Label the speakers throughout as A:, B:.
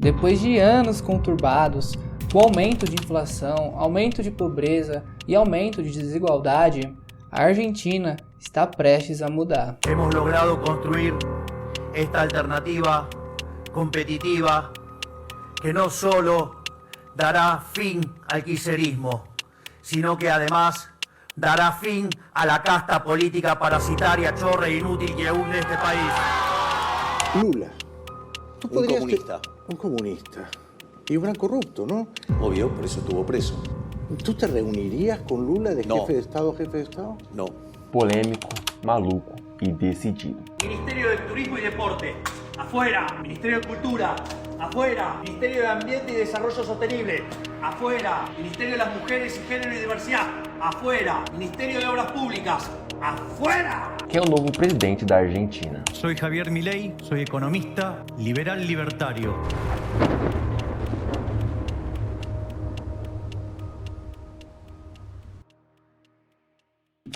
A: Depois de anos conturbados, com aumento de inflação, aumento de pobreza e aumento de desigualdade, a Argentina está prestes a mudar.
B: Hemos logrado construir esta alternativa competitiva que no solo dará fin al kirchnerismo, sino que además dará fin a la casta política parasitaria, chorra e inútil que hunde este país.
C: Lula. ¿Tú
D: Un comunista.
C: Un comunista. Y un gran corrupto, ¿no?
D: Obvio, por eso estuvo preso.
C: ¿Tú te reunirías con Lula de
D: No.
C: jefe de Estado a jefe de Estado?
D: No.
E: Polêmico, maluco e decidido.
B: Ministerio del Turismo y Deporte, afuera. Ministerio de Cultura, afuera. Ministerio de Ambiente y Desarrollo Sostenible, afuera. Ministerio de las Mujeres y Género y Diversidad, afuera. Ministerio de Obras Públicas, afuera.
E: Quem é o novo presidente da Argentina?
F: Soy Javier Milei, soy economista, liberal libertario.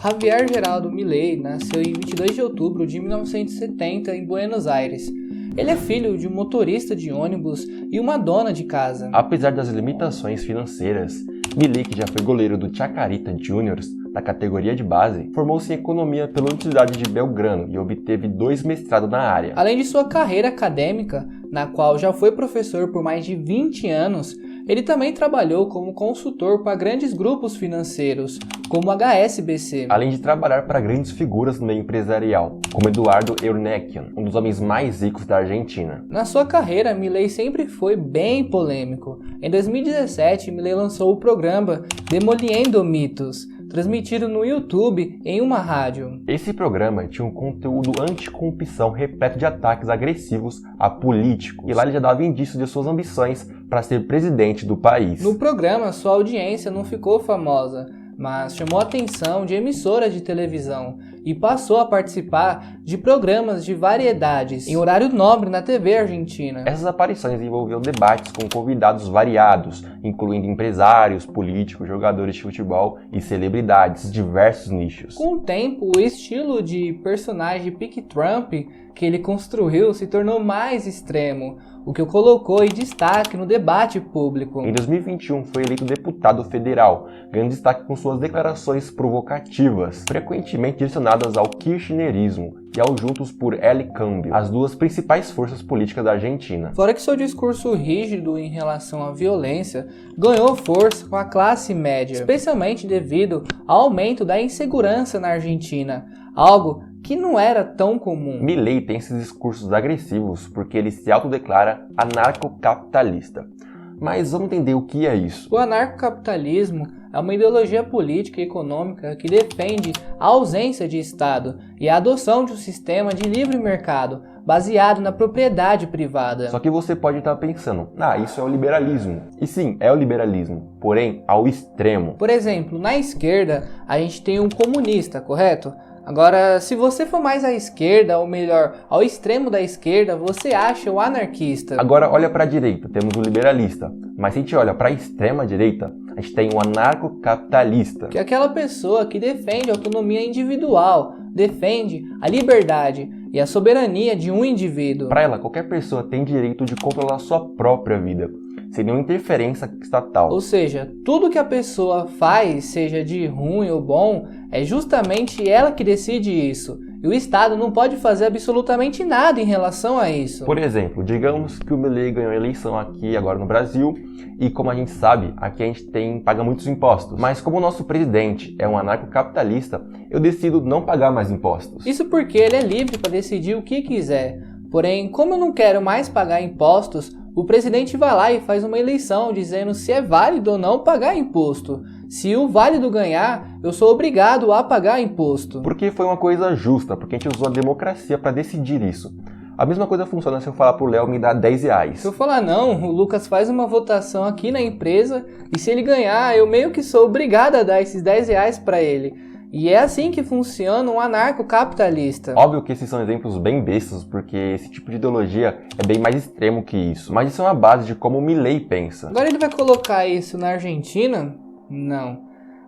A: Javier Geraldo Milei nasceu em 22 de outubro de 1970 em Buenos Aires. Ele é filho de um motorista de ônibus e uma dona de casa.
E: Apesar das limitações financeiras, Milei, que já foi goleiro do Chacarita Juniors, da categoria de base, formou-se em economia pela Universidade de Belgrano e obteve 2 mestrados na área.
A: Além de sua carreira acadêmica, na qual já foi professor por mais de 20 anos, ele também trabalhou como consultor para grandes grupos financeiros, como a HSBC.
E: Além de trabalhar para grandes figuras no meio empresarial, como Eduardo Eurnekian, um dos homens mais ricos da Argentina.
A: Na sua carreira, Milei sempre foi bem polêmico. Em 2017, Milei lançou o programa Demoliendo Mitos, transmitido no YouTube em uma rádio.
E: Esse programa tinha um conteúdo anticorrupção repleto de ataques agressivos a políticos, e lá ele já dava indício de suas ambições para ser presidente do país.
A: No programa, sua audiência não ficou famosa, mas chamou a atenção de emissoras de televisão e passou a participar de programas de variedades em horário nobre na TV argentina.
E: Essas aparições envolviam debates com convidados variados, incluindo empresários, políticos, jogadores de futebol e celebridades de diversos nichos.
A: Com o tempo, o estilo de personagem pique Trump que ele construiu se tornou mais extremo, o que o colocou em destaque no debate público.
E: Em 2021 foi eleito deputado federal, ganhando destaque com suas declarações provocativas, frequentemente direcionadas ao kirchnerismo e ao Juntos por El Cambio, as duas principais forças políticas da Argentina.
A: Fora que seu discurso rígido em relação à violência ganhou força com a classe média, especialmente devido ao aumento da insegurança na Argentina, algo que não era tão comum.
E: Milei tem esses discursos agressivos porque ele se autodeclara anarcocapitalista. Mas vamos entender o que é isso.
A: O anarcocapitalismo é uma ideologia política e econômica que defende a ausência de Estado e a adoção de um sistema de livre mercado baseado na propriedade privada.
E: Só que você pode estar pensando, isso é o liberalismo. E sim, é o liberalismo, porém ao extremo.
A: Por exemplo, na esquerda a gente tem um comunista, correto? Agora, se você for mais à esquerda, ou melhor, ao extremo da esquerda, você acha o anarquista.
E: Agora olha para a direita, temos o liberalista. Mas se a gente olha para a extrema direita, a gente tem o anarcocapitalista,
A: que é aquela pessoa que defende a autonomia individual, defende a liberdade e a soberania de um indivíduo.
E: Para ela, qualquer pessoa tem direito de controlar sua própria vida, sem nenhuma interferência estatal.
A: Ou seja, tudo que a pessoa faz, seja de ruim ou bom, é justamente ela que decide isso. E o Estado não pode fazer absolutamente nada em relação a isso.
E: Por exemplo, digamos que o Milei ganhou a eleição aqui agora no Brasil, e como a gente sabe, aqui a gente paga muitos impostos. Mas como o nosso presidente é um anarcocapitalista, eu decido não pagar mais impostos.
A: Isso porque ele é livre para decidir o que quiser. Porém, como eu não quero mais pagar impostos, o presidente vai lá e faz uma eleição dizendo se é válido ou não pagar imposto. Se o válido ganhar, eu sou obrigado a pagar imposto.
E: Porque foi uma coisa justa, porque a gente usou a democracia para decidir isso. A mesma coisa funciona se eu falar pro Léo me dar R$10.
A: Se eu falar não, o Lucas faz uma votação aqui na empresa e se ele ganhar, eu meio que sou obrigado a dar esses R$10 para ele. E é assim que funciona um anarcocapitalista.
E: Óbvio que esses são exemplos bem bestas, porque esse tipo de ideologia é bem mais extremo que isso. Mas isso é uma base de como o Milei pensa.
A: Agora ele vai colocar isso na Argentina? Não.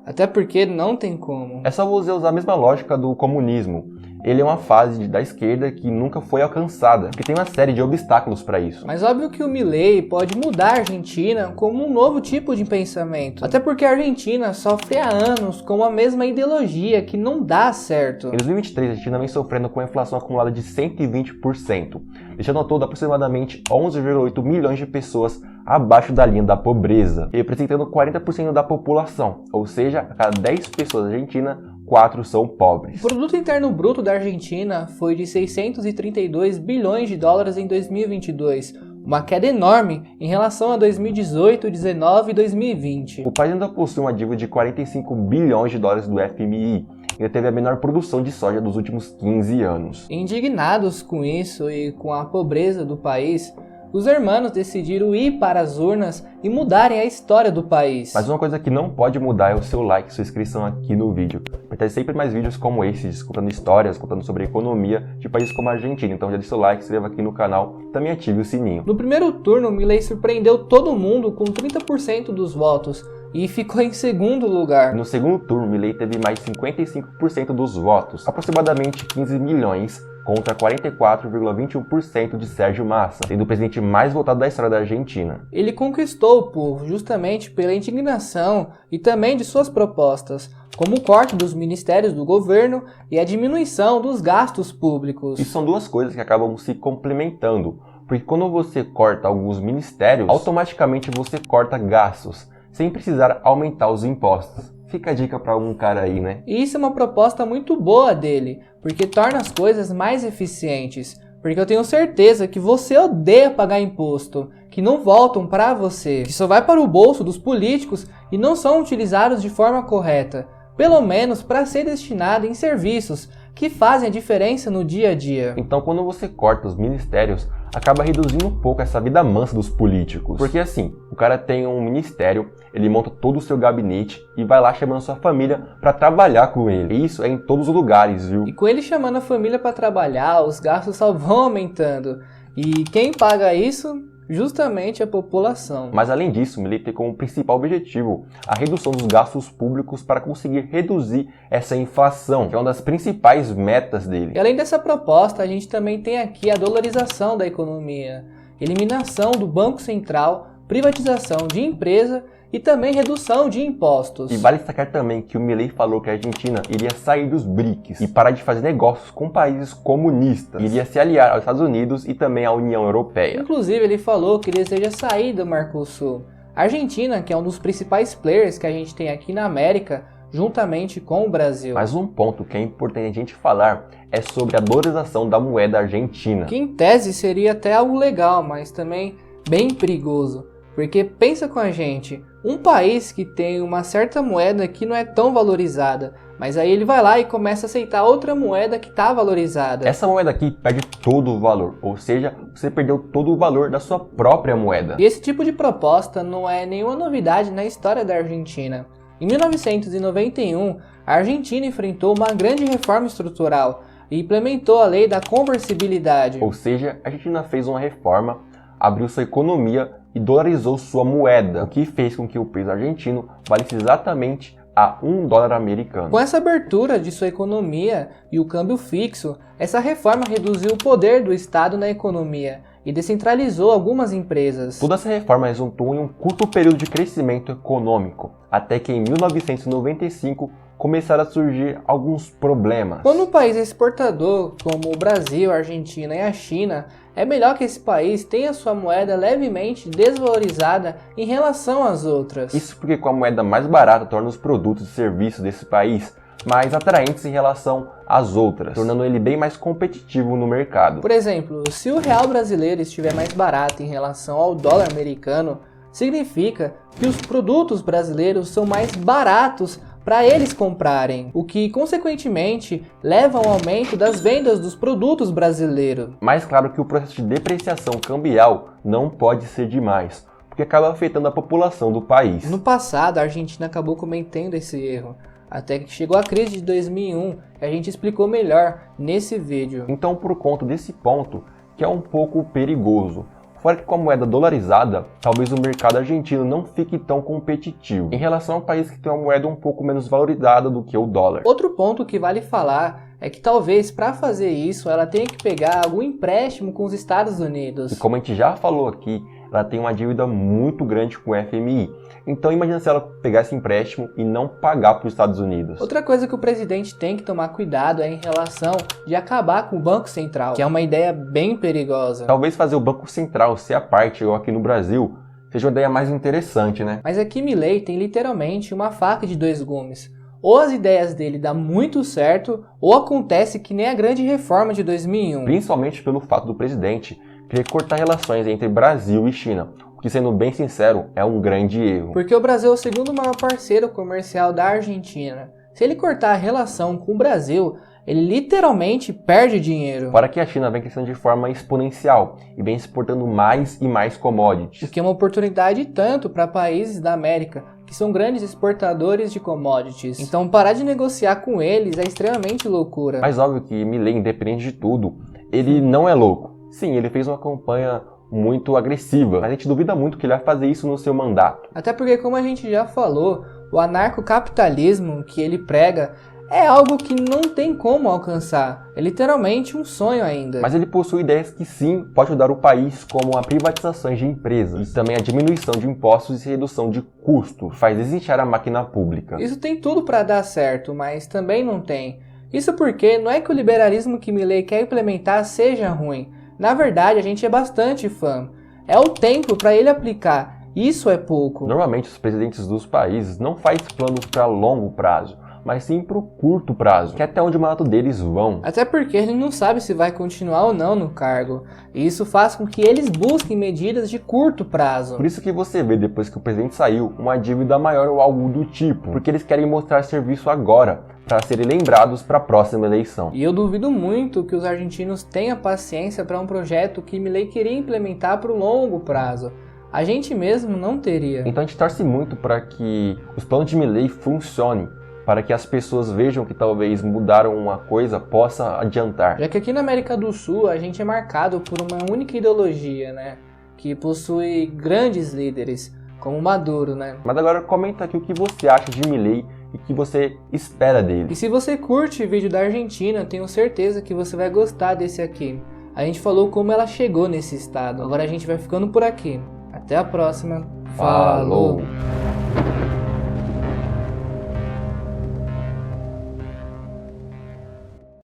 A: Até porque não tem como.
E: É só você usar a mesma lógica do comunismo. ele é uma fase da esquerda que nunca foi alcançada, porque tem uma série de obstáculos para isso.
A: Mas óbvio que o Milei pode mudar a Argentina como um novo tipo de pensamento. Até porque a Argentina sofre há anos com a mesma ideologia que não dá certo.
E: Em 2023, a Argentina vem sofrendo com uma inflação acumulada de 120%, deixando ao todo aproximadamente 11,8 milhões de pessoas abaixo da linha da pobreza, representando 40% da população, ou seja, a cada 10 pessoas da Argentina, 4 são pobres.
A: O produto interno bruto da Argentina foi de 632 bilhões de dólares em 2022, uma queda enorme em relação a 2018, 2019 e 2020.
E: O país ainda possui uma dívida de 45 bilhões de dólares do FMI, e teve a menor produção de soja dos últimos 15 anos.
A: Indignados com isso e com a pobreza do país, os hermanos decidiram ir para as urnas e mudarem a história do país.
E: Mas uma coisa que não pode mudar é o seu like e sua inscrição aqui no vídeo. Vai ter sempre mais vídeos como esses, contando histórias, contando sobre a economia de países como a Argentina. Então já deixa seu like, se inscreva aqui no canal, também ative o sininho.
A: No primeiro turno, Milei surpreendeu todo mundo com 30% dos votos e ficou em segundo lugar.
E: No segundo turno, Milei teve mais de 55% dos votos, aproximadamente 15 milhões, contra 44,21% de Sérgio Massa, sendo o presidente mais votado da história da Argentina.
A: Ele conquistou o povo justamente pela indignação e também de suas propostas, como o corte dos ministérios do governo e a diminuição dos gastos públicos.
E: E são duas coisas que acabam se complementando, porque quando você corta alguns ministérios, automaticamente você corta gastos, sem precisar aumentar os impostos. Fica a dica para algum cara aí, né?
A: E isso é uma proposta muito boa dele, porque torna as coisas mais eficientes. Porque eu tenho certeza que você odeia pagar imposto, que não voltam para você, que só vai para o bolso dos políticos e não são utilizados de forma correta, pelo menos para ser destinado em serviços que fazem a diferença no dia a dia.
E: Então, quando você corta os ministérios, acaba reduzindo um pouco essa vida mansa dos políticos. Porque assim, o cara tem um ministério, ele monta todo o seu gabinete e vai lá chamando sua família para trabalhar com ele. E isso é em todos os lugares, viu?
A: E com ele chamando a família para trabalhar, os gastos só vão aumentando. E quem paga isso? Justamente a população.
E: Mas além disso, Milei tem como principal objetivo a redução dos gastos públicos para conseguir reduzir essa inflação, que é uma das principais metas dele.
A: E além dessa proposta, a gente também tem aqui a dolarização da economia, eliminação do Banco Central, privatização de empresa e também redução de impostos.
E: E vale destacar também que o Milei falou que a Argentina iria sair dos BRICS e parar de fazer negócios com países comunistas. Iria se aliar aos Estados Unidos e também à União Europeia.
A: Inclusive, ele falou que deseja sair do Mercosul. A Argentina, que é um dos principais players que a gente tem aqui na América, juntamente com o Brasil.
E: Mas um ponto que é importante a gente falar é sobre a dolarização da moeda argentina.
A: Que em tese seria até algo legal, mas também bem perigoso. Porque pensa com a gente, um país que tem uma certa moeda que não é tão valorizada, mas aí ele vai lá e começa a aceitar outra moeda que está valorizada.
E: Essa moeda aqui perde todo o valor, ou seja, você perdeu todo o valor da sua própria moeda.
A: E esse tipo de proposta não é nenhuma novidade na história da Argentina. Em 1991, a Argentina enfrentou uma grande reforma estrutural e implementou a lei da conversibilidade.
E: Ou seja, a Argentina fez uma reforma, abriu sua economia e dolarizou sua moeda, o que fez com que o peso argentino valesse exatamente a $1 americano.
A: Com essa abertura de sua economia e o câmbio fixo, essa reforma reduziu o poder do Estado na economia e descentralizou algumas empresas.
E: Toda essa reforma resultou em um curto período de crescimento econômico, até que em 1995 começaram a surgir alguns problemas.
A: Quando um país é exportador, como o Brasil, a Argentina e a China, é melhor que esse país tenha sua moeda levemente desvalorizada em relação às outras.
E: Isso porque com a moeda mais barata torna os produtos e serviços desse país mais atraentes em relação às outras, tornando ele bem mais competitivo no mercado.
A: Por exemplo, se o real brasileiro estiver mais barato em relação ao dólar americano, significa que os produtos brasileiros são mais baratos para eles comprarem, o que consequentemente leva ao aumento das vendas dos produtos brasileiros.
E: Mas claro que o processo de depreciação cambial não pode ser demais, porque acaba afetando a população do país.
A: No passado, a Argentina acabou cometendo esse erro, até que chegou a crise de 2001 e a gente explicou melhor nesse vídeo.
E: Então, por conta desse ponto, que é um pouco perigoso, fora que com a moeda dolarizada, talvez o mercado argentino não fique tão competitivo em relação a um país que tem uma moeda um pouco menos valorizada do que o dólar.
A: Outro ponto que vale falar é que talvez para fazer isso ela tenha que pegar algum empréstimo com os Estados Unidos.
E: E como a gente já falou aqui, ela tem uma dívida muito grande com o FMI. Então imagina se ela pegar esse empréstimo e não pagar para os Estados Unidos.
A: Outra coisa que o presidente tem que tomar cuidado é em relação de acabar com o Banco Central, que é uma ideia bem perigosa.
E: Talvez fazer o Banco Central ser a parte, igual aqui no Brasil, seja uma ideia mais interessante, né?
A: Mas aqui Milei tem literalmente uma faca de dois gumes. Ou as ideias dele dão muito certo, ou acontece que nem a grande reforma de 2001.
E: Principalmente pelo fato do presidente querer cortar relações entre Brasil e China, o que, sendo bem sincero, é um grande erro.
A: Porque o Brasil é o segundo maior parceiro comercial da Argentina. Se ele cortar a relação com o Brasil, ele literalmente perde dinheiro.
E: Fora que a China vem crescendo de forma exponencial e vem exportando mais e mais commodities.
A: O que é uma oportunidade tanto para países da América, que são grandes exportadores de commodities. Então parar de negociar com eles é extremamente loucura.
E: Mas óbvio que Milei, independente de tudo, ele não é louco. Sim, ele fez uma campanha muito agressiva, mas a gente duvida muito que ele vai fazer isso no seu mandato.
A: Até porque, como a gente já falou, o anarcocapitalismo que ele prega é algo que não tem como alcançar. É literalmente um sonho ainda.
E: Mas ele possui ideias que sim pode ajudar o país, como a privatização de empresas e também a diminuição de impostos e redução de custo, faz desinchar a máquina pública.
A: Isso tem tudo para dar certo, mas também não tem. Isso porque não é que o liberalismo que Milei quer implementar seja ruim. Na verdade, a gente é bastante fã. É o tempo para ele aplicar. Isso é pouco.
E: Normalmente, os presidentes dos países não fazem planos para longo prazo, mas sim para o curto prazo, que é até onde o mandato deles vão.
A: Até porque ele não sabe se vai continuar ou não no cargo. E isso faz com que eles busquem medidas de curto prazo.
E: Por isso que você vê, depois que o presidente saiu, uma dívida maior ou algo do tipo, porque eles querem mostrar serviço agora, para serem lembrados para a próxima eleição.
A: E eu duvido muito que os argentinos tenham paciência para um projeto que Milei queria implementar para o longo prazo. A gente mesmo não teria.
E: Então a gente torce muito para que os planos de Milei funcionem, para que as pessoas vejam que talvez mudar uma coisa possa adiantar.
A: Já que aqui na América do Sul a gente é marcado por uma única ideologia, né? Que possui grandes líderes, como Maduro, né?
E: Mas agora comenta aqui o que você acha de Milei e o que você espera dele.
A: E se você curte vídeo da Argentina, tenho certeza que você vai gostar desse aqui. A gente falou como ela chegou nesse estado. Agora a gente vai ficando por aqui. Até a próxima.
E: Falou!